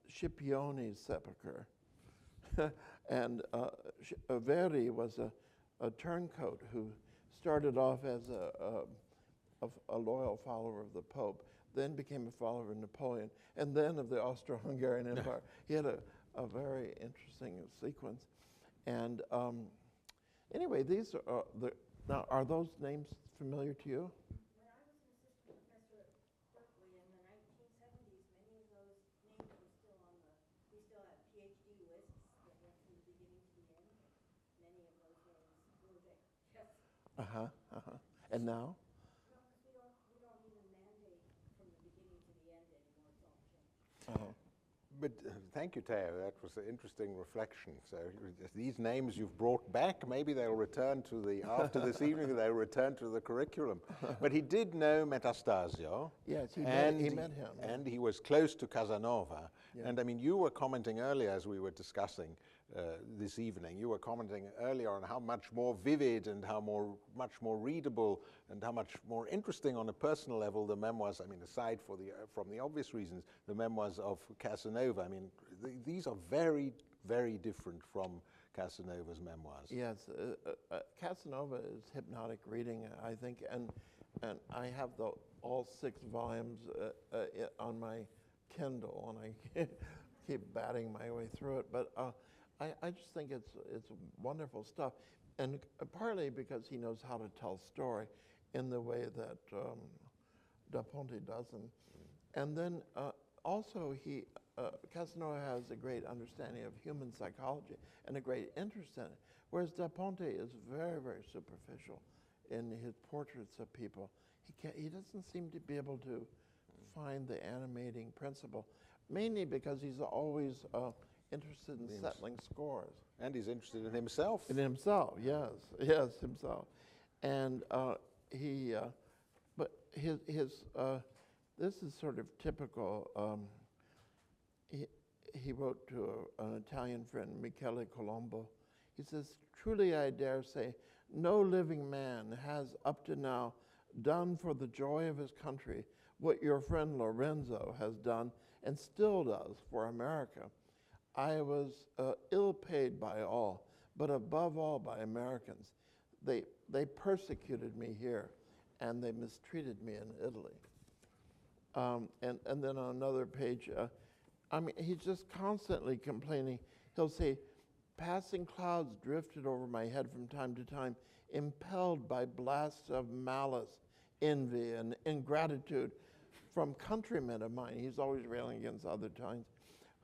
Scipione's Sepulchre. And Verri was a turncoat who started off as a loyal follower of the Pope, then became a follower of Napoleon, and then of the Austro-Hungarian Empire. He had a very interesting sequence. And anyway, these are now, are those names familiar to you? When I was an assistant professor at Berkeley in the 1970s, many of those names were still on we still have PhD lists that went from the beginning to the end. Many of those names were there. Yes. And now? No, because we don't even mandate from the beginning to the end anymore. It's all changed. But thank you, Teo. That was an interesting reflection. So these names you've brought back, maybe they'll return to after this evening, they'll return to the curriculum. But he did know Metastasio. Yes, he met him. And he was close to Casanova. Yeah. And I mean, you were commenting earlier as we were discussing this evening, you were commenting earlier on how much more vivid and much more readable and how much more interesting on a personal level the memoirs, I mean, aside from the obvious reasons, the memoirs of Casanova. I mean, these are very, very different from Casanova's memoirs. Yes, Casanova is hypnotic reading, I think, and I have all 6 volumes on my Kindle, and I keep batting my way through it. But I just think it's wonderful stuff, and partly because he knows how to tell story in the way that Da Ponte doesn't. And then also Casanova has a great understanding of human psychology and a great interest in it, whereas Da Ponte is very, very superficial in his portraits of people. He doesn't seem to be able to find the animating principle, mainly because he's always interested in settling scores. And he's interested in himself. In himself, yes, himself. And but his this is sort of typical. He wrote to an Italian friend, Michele Colombo. He says, "Truly I dare say, no living man has up to now done for the joy of his country what your friend Lorenzo has done and still does for America. I was ill paid by all, but above all by Americans. They persecuted me here, and they mistreated me in Italy." And then on another page, I mean, he's just constantly complaining. He'll say, "Passing clouds drifted over my head from time to time, impelled by blasts of malice, envy, and ingratitude from countrymen of mine." He's always railing against other times,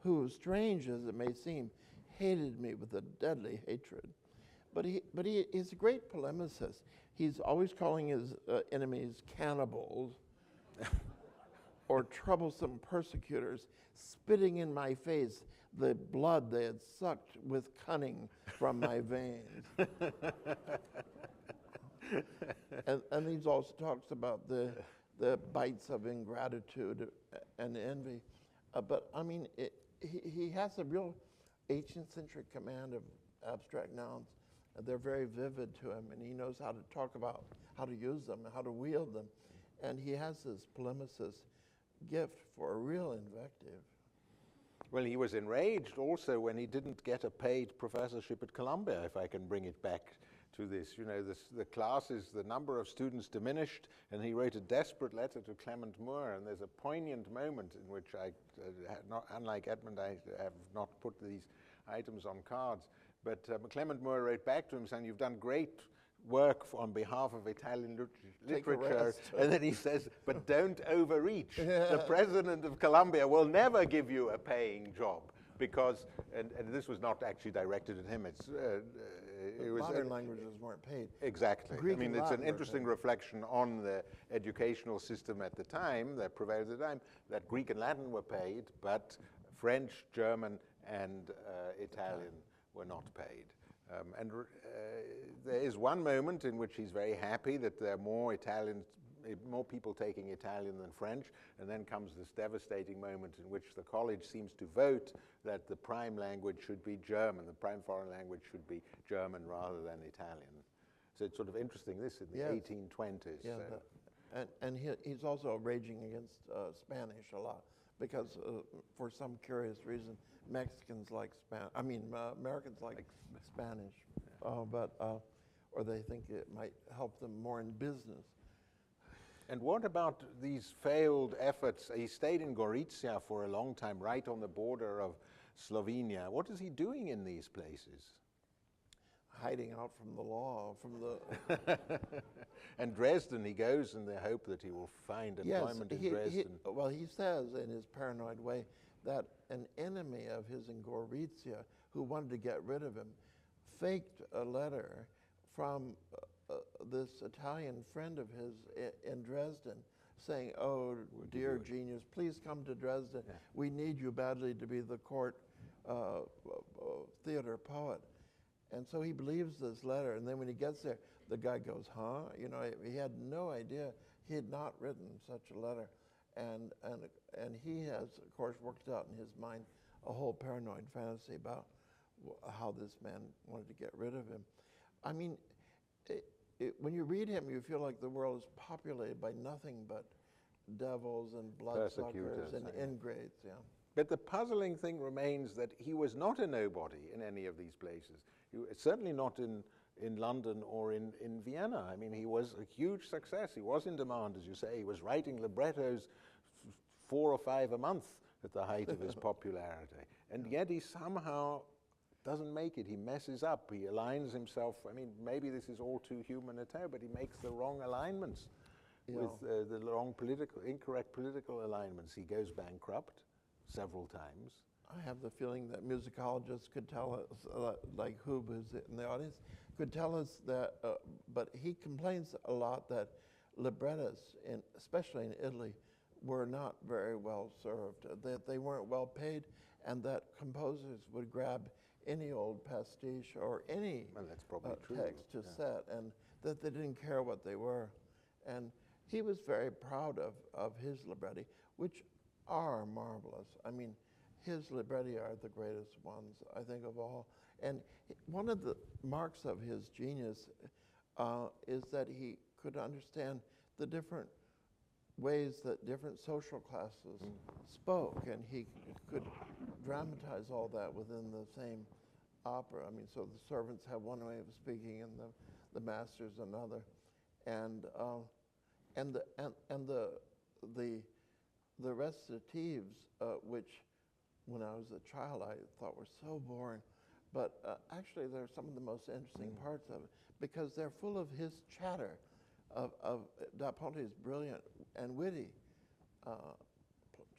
who, strange as it may seem, hated me with a deadly hatred. But he's a great polemicist. He's always calling his enemies cannibals or troublesome persecutors, spitting in my face the blood they had sucked with cunning from my veins. and he also talks about the bites of ingratitude and envy. But I mean, he has a real 18th century command of abstract nouns. They're very vivid to him, and he knows how to talk about how to use them, how to wield them. And he has this polemicist gift for a real invective. Well, he was enraged also when he didn't get a paid professorship at Columbia, if I can bring it back to this. You know, the classes, the number of students diminished, and he wrote a desperate letter to Clement Moore, and there's a poignant moment in which unlike Edmund, I have not put these items on cards, but Clement Moore wrote back to him saying, "You've done great work on behalf of Italian literature," and then he says, "but don't overreach. The president of Columbia will never give you a paying job," because, and this was not actually directed at him, it was modern languages weren't paid. Exactly. Greek I mean, and it's Latin an interesting reflection on the educational system at the time, that prevailed at the time, that Greek and Latin were paid, but French, German, and Italian were not paid. There is one moment in which he's very happy that there are more people taking Italian than French, and then comes this devastating moment in which the college seems to vote that the prime language should be German, the prime foreign language should be German rather than Italian. So it's sort of interesting, this in the 1820s. Yeah, so. And he's also raging against Spanish a lot, because for some curious reason, Mexicans like Americans like Spanish, or they think it might help them more in business. And what about these failed efforts? He stayed in Gorizia for a long time, right on the border of Slovenia. What is he doing in these places? Hiding out from the law, from the... And Dresden, he goes in the hope that he will find employment in Dresden. Well, he says in his paranoid way that an enemy of his in Gorizia, who wanted to get rid of him, faked a letter from this Italian friend of his in Dresden saying, "Oh, dear genius, please come to Dresden. Yeah. We need you badly to be the court theater poet." And so he believes this letter, and then when he gets there, the guy goes, "Huh?" You know, he had no idea. He had not written such a letter. And he has, of course, worked out in his mind a whole paranoid fantasy about how this man wanted to get rid of him. I mean, when you read him, you feel like the world is populated by nothing but devils and bloodsuckers and ingrates. Yeah. But the puzzling thing remains that he was not a nobody in any of these places. Certainly not in London or in Vienna. I mean, he was a huge success. He was in demand, as you say. He was writing librettos 4 or 5 a month at the height of his popularity. And yet he somehow doesn't make it. He messes up. He aligns himself. I mean, maybe this is all too human a tale, but he makes the wrong alignments with the wrong incorrect political alignments. He goes bankrupt several times. I have the feeling that musicologists could tell us, like Hoob is in the audience, could tell us that, but he complains a lot that librettists, especially in Italy, were not very well served, that they weren't well paid, and that composers would grab any old pastiche or any text to set, and that they didn't care what they were. And he was very proud of his libretti, which are marvelous. I mean, his libretti are the greatest ones, I think, of all. And one of the marks of his genius is that he could understand the different ways that different social classes spoke, and he could dramatize all that within the same opera. I mean, so the servants have one way of speaking, and the masters another, and the recitatives, which when I was a child I thought were so boring, but actually they're some of the most interesting parts of it, because they're full of his chatter, of Da Ponte's brilliant and witty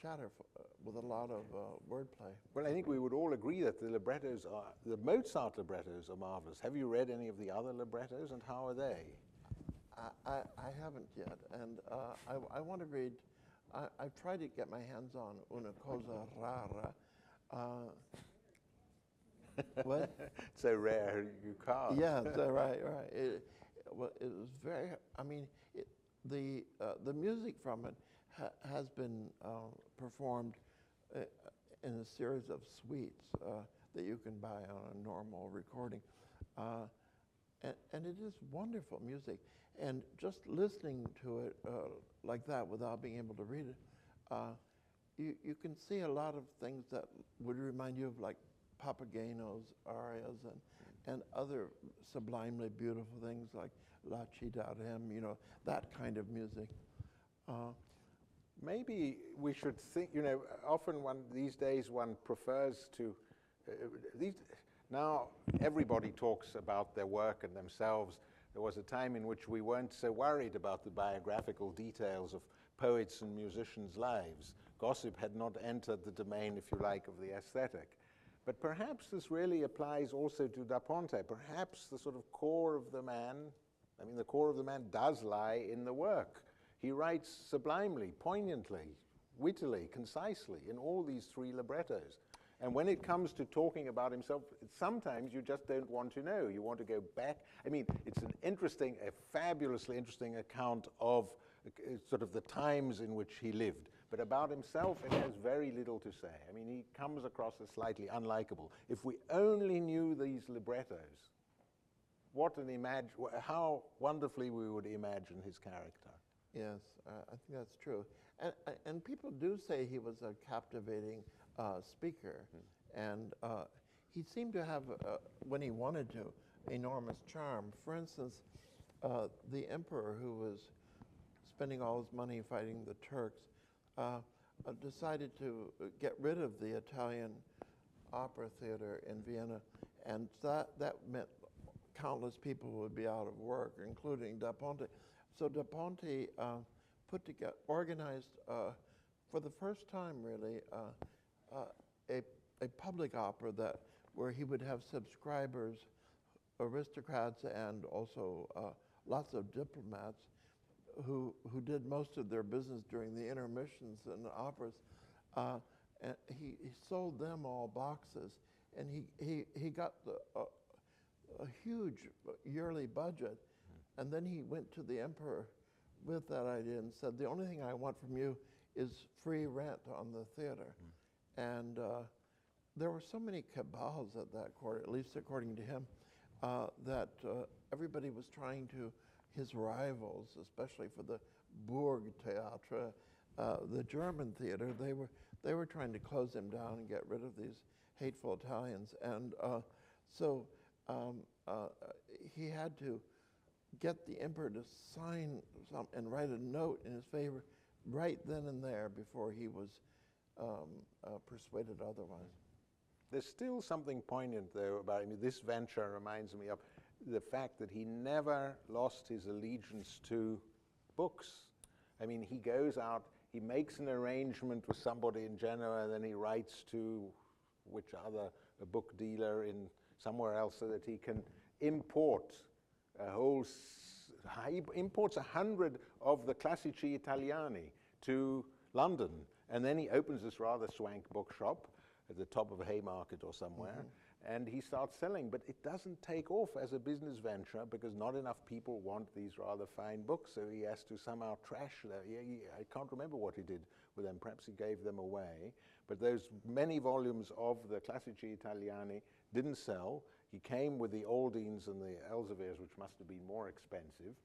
chatter with a lot of wordplay. Well, I think we would all agree that the Mozart librettos are marvelous. Have you read any of the other librettos, and how are they? I haven't yet, and I want to read. I've tried to get my hands on Una Cosa Rara. What? So rare you can't. Yeah, right. It was very. I mean, the music from it has been performed in a series of suites that you can buy on a normal recording, and it is wonderful music. And just listening to it like that without being able to read it, you can see a lot of things that would remind you of like Papageno's arias and other sublimely beautiful things like La Ci Darem, you know, that kind of music. Maybe we should think, you know, often these days one prefers to, now everybody talks about their work and themselves. There was a time in which we weren't so worried about the biographical details of poets and musicians' lives. Gossip had not entered the domain, if you like, of the aesthetic. But perhaps this really applies also to Da Ponte. Perhaps the sort of core of the man, I mean, the core of the man does lie in the work. He writes sublimely, poignantly, wittily, concisely in all these three librettos. And when it comes to talking about himself, sometimes you just don't want to know. You want to go back. I mean, it's a fabulously interesting account of sort of the times in which he lived. But about himself, it has very little to say. I mean, he comes across as slightly unlikable. If we only knew these librettos, how wonderfully we would imagine his character. Yes, I think that's true. And people do say he was a captivating speaker. And he seemed to have, when he wanted to, enormous charm. For instance, the emperor who was spending all his money fighting the Turks decided to get rid of the Italian opera theater in Vienna, and that meant countless people would be out of work, including Da Ponte. So Da Ponte organized for the first time, really, a public opera where he would have subscribers, aristocrats, and also lots of diplomats who did most of their business during the intermissions in the operas. And he sold them all boxes, and he got a huge yearly budget. And then he went to the emperor with that idea and said, the only thing I want from you is free rent on the theater. And there were so many cabals at that court, at least according to him, that everybody was trying to, his rivals, especially for the Burg Theatre, the German theater, they were trying to close him down and get rid of these hateful Italians. And so he had to get the emperor to sign and write a note in his favor right then and there before he was persuaded otherwise. There's still something poignant, though, about him. This venture reminds me of the fact that he never lost his allegiance to books. I mean, he goes out, he makes an arrangement with somebody in Genoa, and then he writes to a book dealer in somewhere else so that he can import he imports 100 of the Classici Italiani to London, and then he opens this rather swank bookshop at the top of a Haymarket or somewhere, and he starts selling. But it doesn't take off as a business venture because not enough people want these rather fine books, so he has to somehow trash them. I can't remember what he did with them. Perhaps he gave them away. But those many volumes of the Classici Italiani didn't sell. He came with the Aldines and the Elzevirs, which must have been more expensive,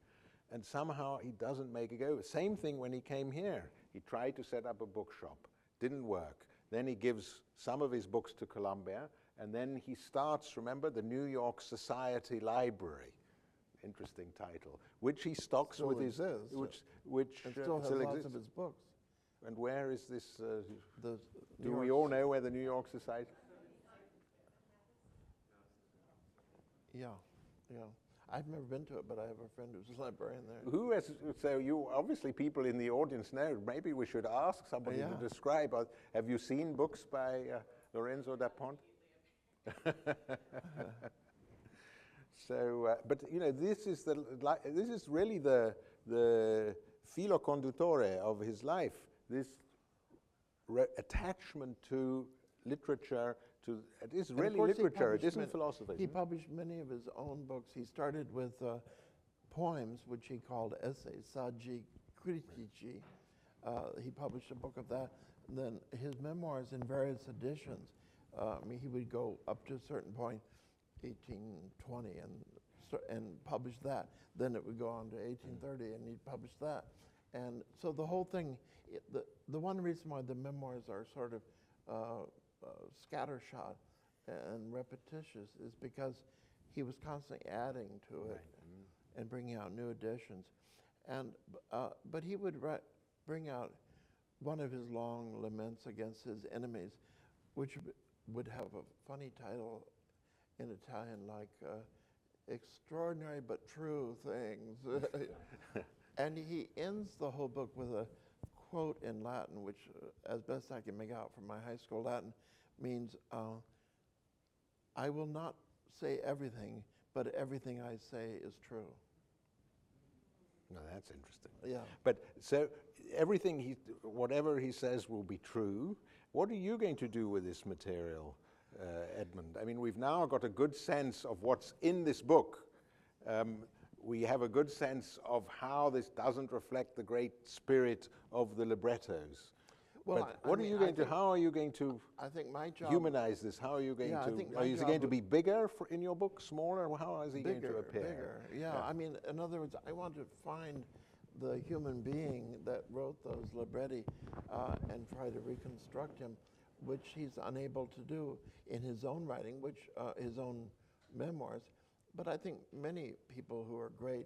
and somehow he doesn't make a go. Same thing when he came here. He tried to set up a bookshop. Didn't work. Then he gives some of his books to Columbia, and then he starts, remember, the New York Society Library. Interesting title, which he stocks still with exists, which and still has still lots exists. of his books. And where is this? Do New we York all know where the New York Society? Yeah. I've never been to it, but I have a friend who's a librarian there. Who has, so you, obviously people in the audience know, maybe we should ask somebody Yeah. to describe. Have you seen books by Lorenzo Da Ponte? So, but you know, this is really the filo conduttore of his life. This attachment to literature. It is really literature. It isn't philosophy. He published many of his own books. He started with poems, which he called essays, saggi critici. He published a book of that. And then his memoirs in various editions. I mean, he would go up to a certain point, 1820, and publish that. Then it would go on to 1830, and he'd publish that. And so the whole thing, the one reason why the memoirs are sort of scattershot and repetitious is because he was constantly adding to it and bringing out new editions. And but he would bring out one of his long laments against his enemies, which would have a funny title in Italian, like "Extraordinary but True Things." And he ends the whole book with a quote in Latin, which, as best I can make out from my high school Latin, means, I will not say everything, but everything I say is true. No, that's interesting. Yeah. But so everything whatever he says will be true. What are you going to do with this material, Edmund? I mean, we've now got a good sense of what's in this book. We have a good sense of how this doesn't reflect the great spirit of the librettos. Well, but how are you going to I think my job humanize this? How are you going to, is it going to be bigger in your book, smaller? How is he going to appear? Bigger, yeah. I mean, in other words, I want to find the human being that wrote those libretti and try to reconstruct him, which he's unable to do in his own writing, his own memoirs. But I think many people who are great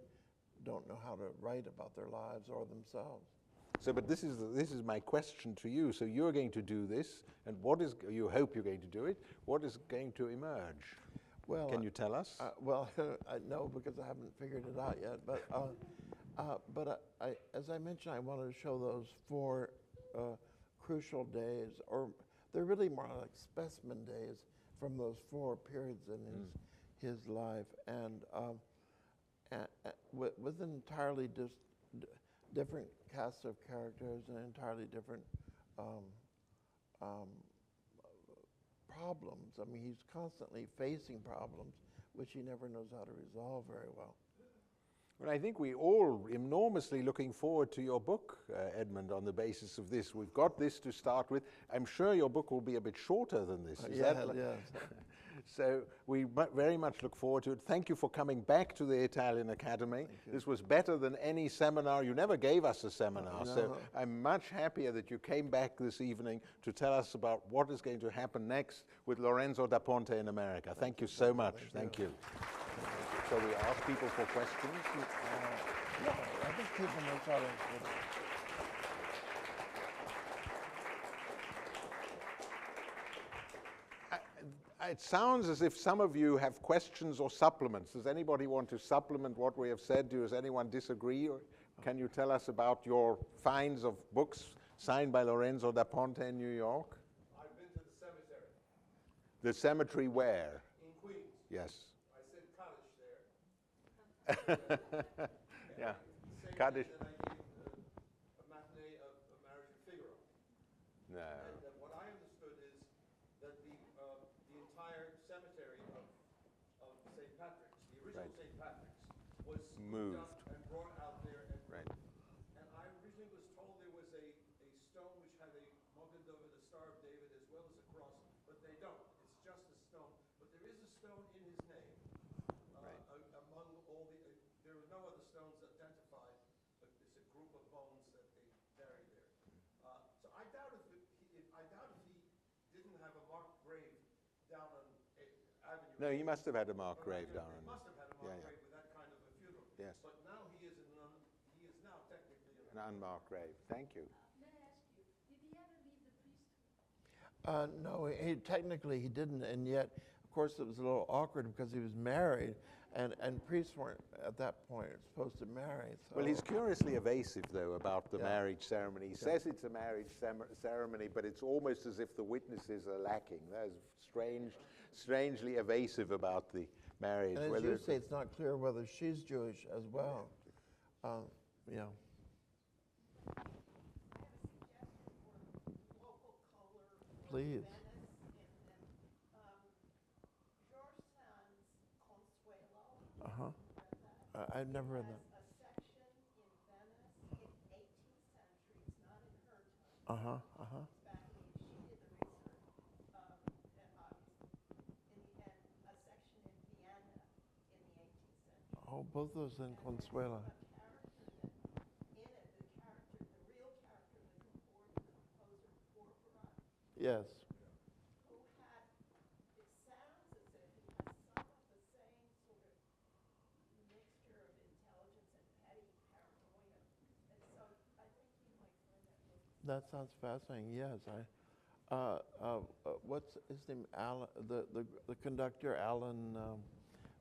don't know how to write about their lives or themselves. So, but this is my question to you. So you're going to do this, and you hope you're going to do it. What is going to emerge? Well, can you tell us? Well, no, because I haven't figured it out yet. But as I mentioned, I wanted to show those 4 crucial days, or they're really more like specimen days from those 4 periods in his life, and with an entirely different cast of characters and entirely different problems. I mean, he's constantly facing problems which he never knows how to resolve very well. Well, I think we all enormously looking forward to your book, Edmund, on the basis of this. We've got this to start with. I'm sure your book will be a bit shorter than this. Yes. So we very much look forward to it. Thank you for coming back to the Italian Academy. This was better than any seminar. You never gave us a seminar, No. so I'm much happier that you came back this evening to tell us about what is going to happen next with Lorenzo Da Ponte in America. Thank you so much. Thank you. So we ask people for questions? Yeah, I think people know how to... It sounds as if some of you have questions or supplements. Does anybody want to supplement what we have said? Does anyone disagree? Or can you tell us about your finds of books signed by Lorenzo Da Ponte in New York? I've been to the cemetery. The cemetery where? In Queens. Yes. I said Kaddish there. Yeah. Same Kaddish. night that I gave a matinee of Marriage of Figaro. No. And what I understood is that the entire cemetery of St. Patrick's, the original Right. St. Patrick's, was Moved. up and brought out there. Right. And I originally was told there was a stone which had a moguned over the Star of David as well as a cross, but they don't. It's just a stone. But there is a stone in his name. Among all there are no other stones identified, but it's a group of bones that they bury there. So I doubt if he didn't have a marked grave down on Avenue. No, he must have had a marked grave down He on must have had a marked yeah. grave with that kind of a funeral. Yes. But now he is now technically an unmarked grave. Thank you. May I ask you, did he ever leave the priesthood? No, technically he didn't, and yet course, it was a little awkward because he was married, and priests weren't at that point supposed to marry. So. Well, he's curiously evasive, though, about the Yeah. marriage ceremony. He says it's a marriage ceremony, but it's almost as if the witnesses are lacking. That's strangely evasive about the marriage. And as you say, it's not clear whether she's Jewish as well. Yeah. Please. I've never read that. A section in Venice in 18th century. It's not in her time. It's back in she did the research. And a section in Vienna in the 18th century. Oh, both those in Consuela. A character that in it, the real character, the composer Porpora, Yes. who had, it sounds as if he has some of the same sort of mixture of intelligence and petty paranoia. And so I think you might find that book. That sounds fascinating. Yes, what's his name? Alan, the conductor, Alan,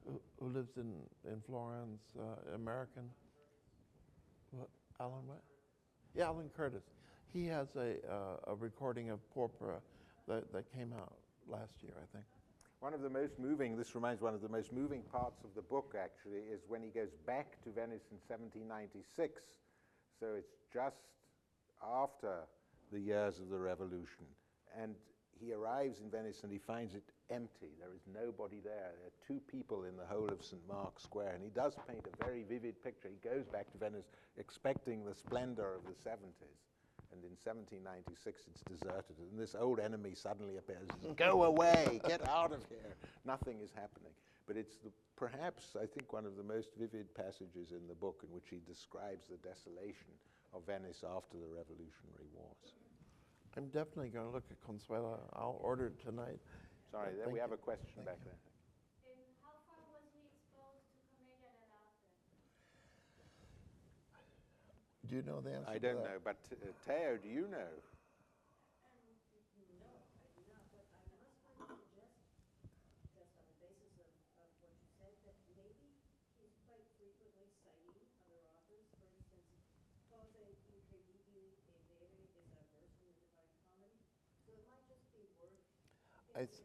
who lives in Florence, American. What? Alan what? Yeah, Alan Curtis. He has a recording of Porpora that came out last year, I think. One of the most moving, this reminds one of the most moving parts of the book, actually, is when he goes back to Venice in 1796. So it's just after the years of the revolution. And he arrives in Venice and he finds it empty. There is nobody there. There are 2 people in the whole of St. Mark's Square. And he does paint a very vivid picture. He goes back to Venice expecting the splendor of the 70s. And in 1796, it's deserted. And this old enemy suddenly appears. Go away, get out of here. Nothing is happening. But it's perhaps, I think, one of the most vivid passages in the book in which he describes the desolation of Venice after the Revolutionary Wars. I'm definitely going to look at Consuela. I'll order it tonight. Sorry, there we have a question back there. And how far was he exposed to commedia dell'arte? Do you know the answer I to don't that? know, but Theo, do you know? No, I do not. But I must suggest, just on the basis of what you said, that maybe he's quite frequently citing other authors. For instance, Cose incredibili e vere is a verse in the Divine Comedy. So it might just be worth.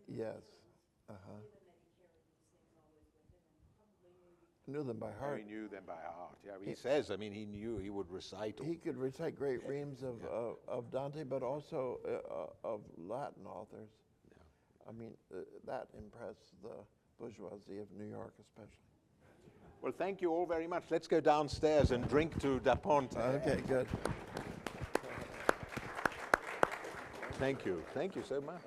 Yes. Given that he carried these things always with him, and probably maybe. Knew them by Oh, heart. he knew them by heart. Yeah, he says, I mean, he knew he would recite them. He could recite great reams of Dante, but also of Latin authors. Yeah. I mean, that impressed the bourgeoisie of New York especially. Well, thank you all very much. Let's go downstairs and drink to Da Ponte. Okay, good. Thank you. Thank you so much.